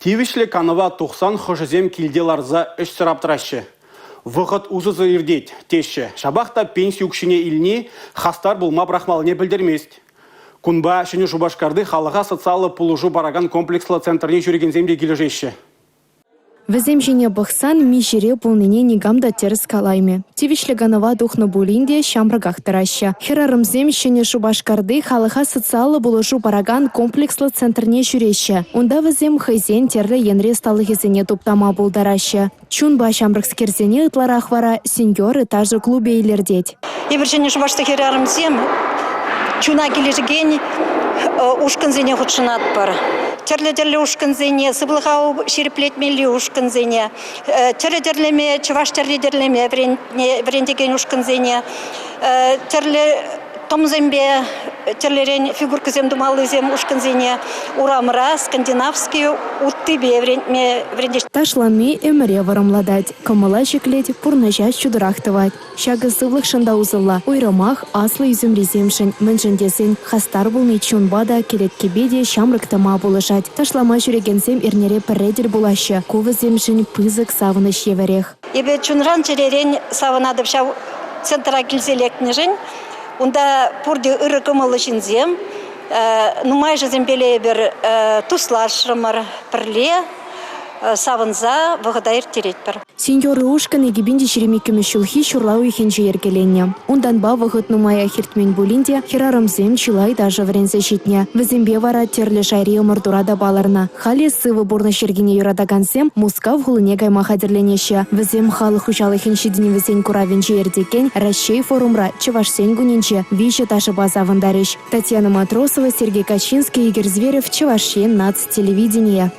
Тивишле канава 90 хожызем килделарза үш сыраптырашы. Вғыт узызы ирдет, теші. Шабақта пенсию күшіне иліне хастар бұлма брахмалыне білдермест. Күнба шыны Шубашкарды халыға социалы пулужу бараган комплекслы центріне жүрген земде кележеші. Візем жіне бұқсан межере бұлныне негамда теріс калайме. Тивишлі ганова дұхны бұлінде шамрығақ тұрашы. Херарымзем шыны Шубашкарды халыға социалы бұлышу бараган комплекслы центріне жүреші. Онда візем хайзен терлі енре сталы кезіне туптама бұлдарашы. Чунба шамрықскерзене ұтлар ақвара сеньор этажы клубе илердет. Ебіршіне Шубашты херарымзем чуна кележіген ушкынзене құтшынат бар. Терлі ушкынзене, сыбылғау шереплетмелі ушкынзене, терлі чываш терлі врендеген ушкынзене, терлі томзембе, терлерен фигуркызем думалызем ушкынзене, урамыра, скандинавский, уттыбе врендеш. Ташланме өміре варымладать, кымыла жеклет, пурнажа чудырақтывать. Шағы сывлық шында узылла, ойрамақ аслы үзімреземшін, мінжіндесін, хастар бұлны чунбада келеткебеде шамрықтыма болышать. Ташлама жүрегенсем ернере пірредер болашы, ковыземшін пызык савыныш еверех. Ебе чунран жеререн савынадып шау центра келзелектнежін, онда пурде ұры кымылы жінзем, нумай жызем беле бір туслашрымыр пірле, савынза вғыдайыр терет бір. Сеньоры ушкан егебенде шеремекімі шулхи шурлау ехенже ергеленне. Ондан ба вғыт нумай ахиртмен булинде херарымзем чилай даже врензе житне. Візембе вара терлі жайри ымырдурада баларна. Хали сывы бурны шергене юрадагансем муска вғылыне гайма хадерленеше. Візем халы хужалы хеншедіне візен куравенже ердекен Рашей форумра Чевашсен гуненче вище ташы базавындарыш. Татьяна Матросова, Сергей Качинский, Игорь Зверев, Чевашен, Нац телевидение.